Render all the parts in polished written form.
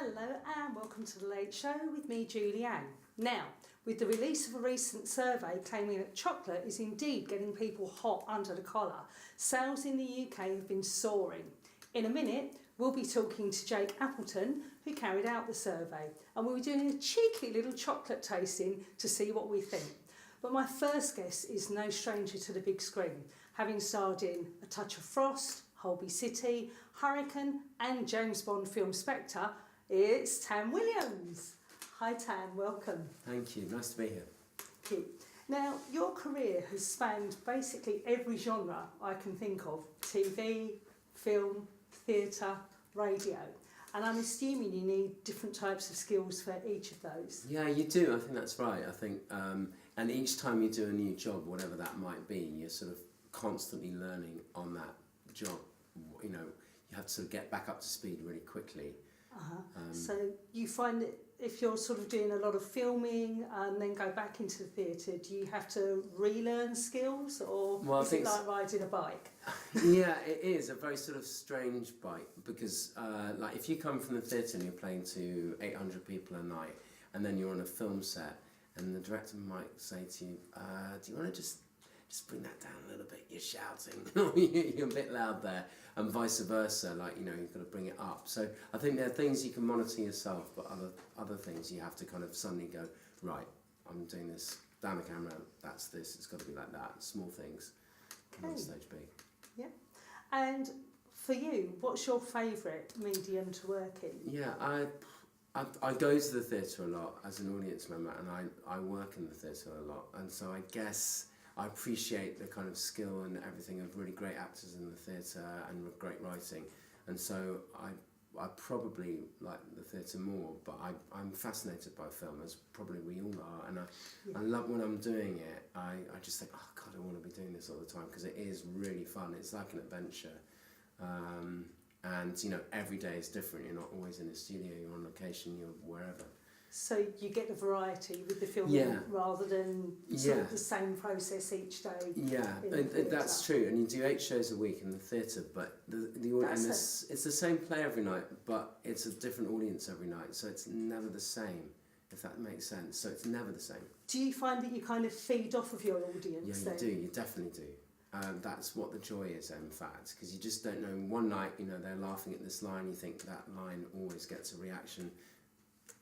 Hello and welcome to The Late Show with me, Julianne. Now, with the release of a recent survey claiming that chocolate is indeed getting people hot under the collar, sales in the UK have been soaring. In a minute, we'll be talking to Jake Appleton, who carried out the survey, and we'll be doing a cheeky little chocolate tasting to see what we think. But my first guest is no stranger to the big screen, having starred in A Touch of Frost, Holby City, Hurricane and James Bond film Spectre. It's Tam Williams. Hi Tam, welcome. Thank you, nice to be here. Thank you. Now, your career has spanned basically every genre I can think of: TV, film, theatre, radio. And I'm assuming you need different types of skills for each of those. Yeah, you do, I think that's right. I think, and each time you do a new job, whatever that might be, you're sort of constantly learning on that job. You know, you have to sort of get back up to speed really quickly. So you find that if you're sort of doing a lot of filming and then go back into the theatre, do you have to relearn skills, or is it like riding a bike? Yeah, it is a very sort of strange bike because like if you come from the theatre and you're playing to 800 people a night and then you're on a film set and the director might say to you, do you want to just bring that down a little bit, you're shouting, you're a bit loud there, and vice versa, like, you know, you've got to bring it up. So I think there are things you can monitor yourself, but other things you have to kind of suddenly go, right, I'm doing this, down the camera, that's this, it's got to be like that, small things, on stage big. Yeah. And for you, what's your favourite medium to work in? Yeah, I go to the theatre a lot as an audience member, and I work in the theatre a lot, and so I guess I appreciate the kind of skill and everything of really great actors in the theatre and great writing, and so I probably like the theatre more, but I'm fascinated by film, as probably we all are, and I love when I'm doing it. I just think, oh God, I want to be doing this all the time, because it is really fun. It's like an adventure, and you know, every day is different. You're not always in a studio, you're on location, you're wherever. So you get the variety with the filming rather than sort of the same process each day. Yeah, that's true. And you do 8 shows a week in the theatre, but the audience, it's the same play every night, but it's a different audience every night, so it's never the same, if that makes sense. So it's never the same. Do you find that you kind of feed off of your audience? Yeah, you do. You definitely do. That's what the joy is, in fact, because you just don't know. One night, you know, they're laughing at this line, you think that line always gets a reaction.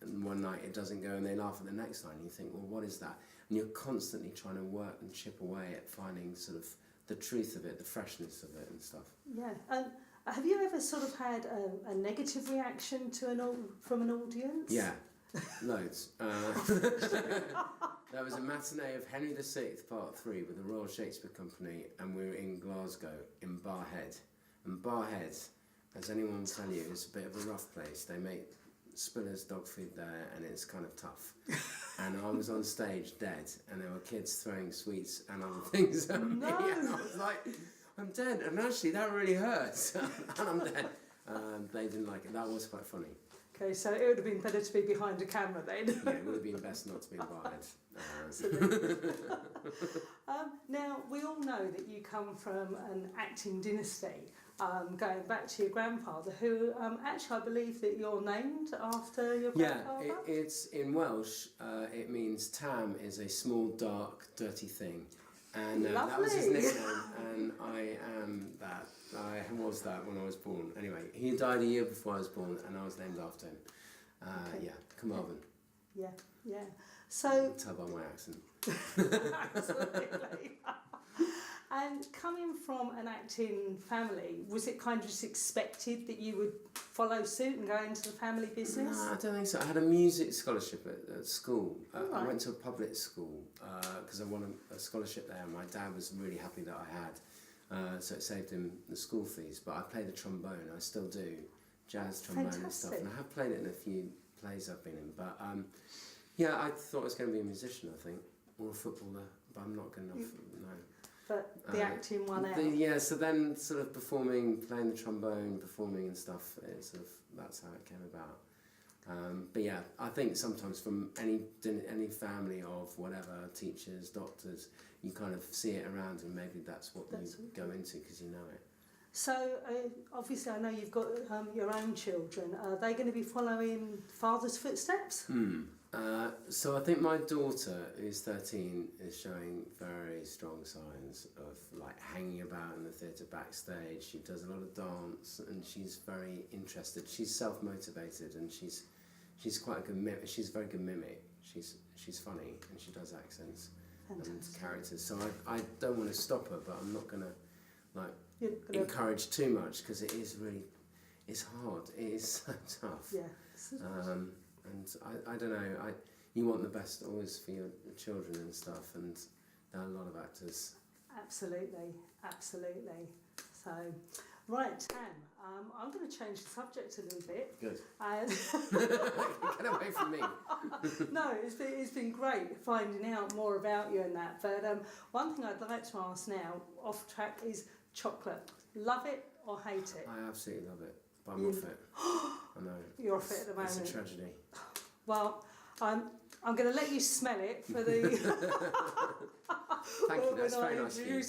And one night it doesn't go and they laugh at the next line, and you think, well, what is that? And you're constantly trying to work and chip away at finding sort of the truth of it, the freshness of it and stuff. Yeah. Have you ever sort of had a negative reaction to from an audience? Yeah, loads. There was a matinee of Henry VI Part 3 with the Royal Shakespeare Company, and we were in Glasgow, in Barhead. And Barhead, as anyone will tell you, is a bit of a rough place. They make Spiller's dog food there, and it's kind of tough. And I was on stage dead, and there were kids throwing sweets and other things at me, and I was like, I'm dead, and actually that really hurts, and I'm dead. They didn't like it. That was quite funny. Okay, so it would have been better to be behind a camera then. Yeah, it would have been best not to be invited. Now, we all know that you come from an acting dynasty, going back to your grandfather, who actually I believe that you're named after your grandfather? Yeah, it's in Welsh, it means Tam is a small, dark, dirty thing. And that was his nickname, and I am that. I was that when I was born. Anyway, he died a year before I was born, and I was named after him. Yeah, Carmarthen. Yeah, yeah. So tell by my accent. Absolutely. And coming from an acting family, was it kind of just expected that you would follow suit and go into the family business? No, I don't think so. I had a music scholarship at school. I went to a public school because I won a scholarship there, and my dad was really happy that I had. So it saved him the school fees. But I play the trombone. I still do jazz trombone and stuff, and I have played it in a few plays I've been in. But yeah, I thought I was going to be a musician, I think, or a footballer, but I'm not good enough. No. But the acting won out. Yeah, so then sort of performing, playing the trombone, performing and stuff, that's how it came about. But yeah, I think sometimes from any family of whatever, teachers, doctors, you kind of see it around, and maybe that's what you go into because you know it. So, obviously, I know you've got your own children. Are they going to be following father's footsteps? So I think my daughter, who's 13, is showing very strong signs of like hanging about in the theatre backstage. She does a lot of dance, and she's very interested. She's self-motivated, and she's quite a good mimic. She's a very good mimic. She's funny, and she does accents and characters. So I don't want to stop her, but I'm not gonna like encourage too much, because it is really, it's hard. It is so tough. Yeah. And I don't know, you want the best always for your children and stuff, and there are a lot of actors. Absolutely. So, right, Tam, I'm going to change the subject a little bit. Good. Get away from me. No, it's been great finding out more about you and that. But one thing I'd like to ask now, off track, is chocolate. Love it or hate it? I absolutely love it, but I'm off it. I know. You're off it at the moment. It's a tragedy. Well, I'm going to let you smell it for the. Thank you. That's very nice of you.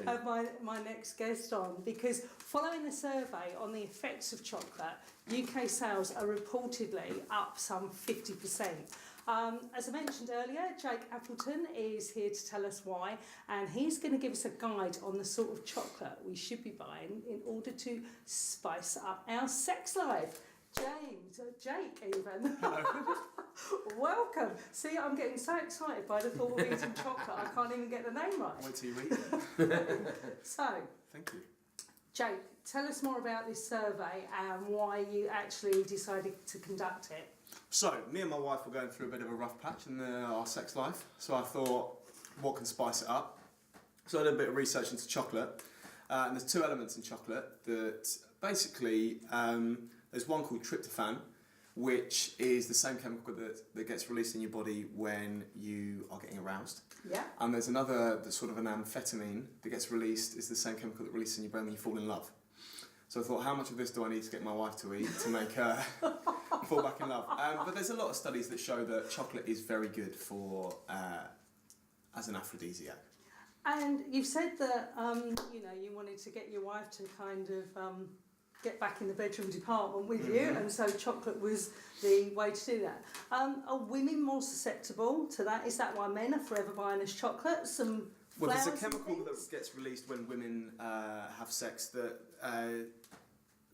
Have my next guest on, because following the survey on the effects of chocolate, UK sales are reportedly up some 50%. As I mentioned earlier, Jake Appleton is here to tell us why, and he's going to give us a guide on the sort of chocolate we should be buying in order to spice up our sex life. Jake even. Welcome. See, I'm getting so excited by the thought of eating chocolate, I can't even get the name right. Wait till you eat it. So, thank you. Jake, tell us more about this survey and why you actually decided to conduct it. So, me and my wife were going through a bit of a rough patch in our sex life, so I thought, what can spice it up? So I did a bit of research into chocolate, and there's two elements in chocolate that basically, there's one called tryptophan, which is the same chemical that gets released in your body when you are getting aroused. Yeah. And there's another, that's sort of an amphetamine that gets released, is the same chemical that releases in your brain when you fall in love. So I thought, how much of this do I need to get my wife to eat to make her fall back in love? But there's a lot of studies that show that chocolate is very good for as an aphrodisiac. And you've said that you wanted to get your wife to kind of get back in the bedroom department with you, and so chocolate was the way to do that. Are women more susceptible to that? Is that why men are forever buying us chocolates and well, flowers? there's a chemical and that gets released when women have sex that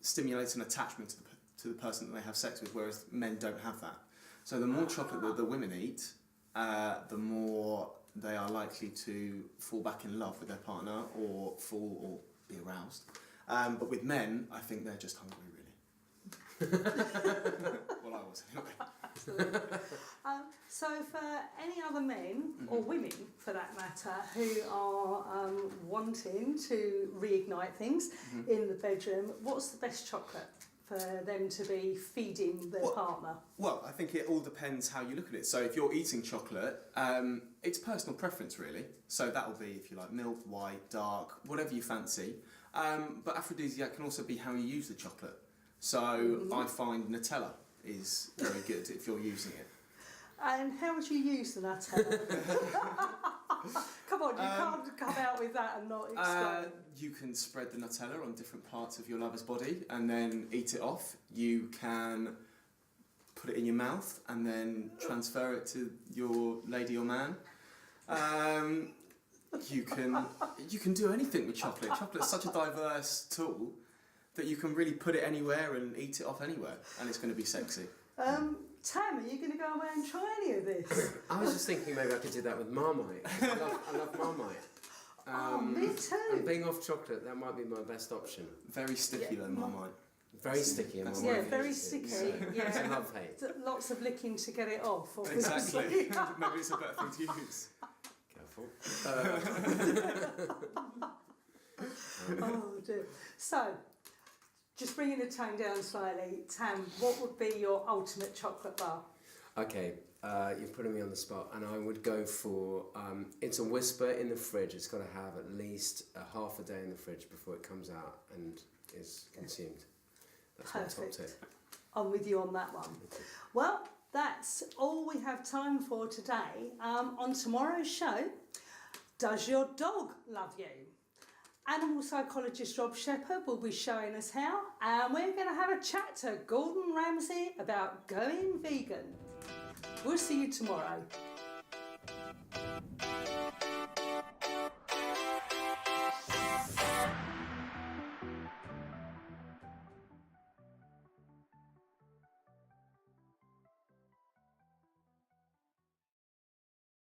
stimulates an attachment to the person that they have sex with, whereas men don't have that. So the more chocolate that the women eat, the more they are likely to fall back in love with their partner or be aroused. But with men, I think they're just hungry, really. Well, I was anyway. Absolutely. So for any other men, or women for that matter, who are wanting to reignite things in the bedroom, what's the best chocolate for them to be feeding their partner? Well, I think it all depends how you look at it. So if you're eating chocolate, it's personal preference, really. So that will be if you like milk, white, dark, whatever you fancy. But aphrodisiac can also be how you use the chocolate. So I find Nutella is very good if you're using it. And how would you use the Nutella? Come on, you can't come out with that and not explain. You can spread the Nutella on different parts of your lover's body and then eat it off. You can put it in your mouth and then transfer it to your lady or man. You can do anything with chocolate. Chocolate's such a diverse tool that you can really put it anywhere and eat it off anywhere, and it's going to be sexy. Tam, are you going to go away and try any of this? I was just thinking maybe I could do that with Marmite. I love Marmite. Me too. And being off chocolate, that might be my best option. Very sticky though, Marmite. Very sticky. And Yeah, very sticky. It's a Yeah, love-hate. lots of licking to get it off. Obviously. Exactly. Maybe it's a better thing to use. Careful. Oh dear. So, just bringing the tone down slightly, Tam, what would be your ultimate chocolate bar? Okay, you're putting me on the spot, and I would go for, it's a whisper in the fridge. It's got to have at least a half a day in the fridge before it comes out and is consumed. That's my top tip. I'm with you on that one. Well, that's all we have time for today. On tomorrow's show, does your dog love you? Animal psychologist Rob Shepherd will be showing us how, and we're going to have a chat to Gordon Ramsay about going vegan. We'll see you tomorrow.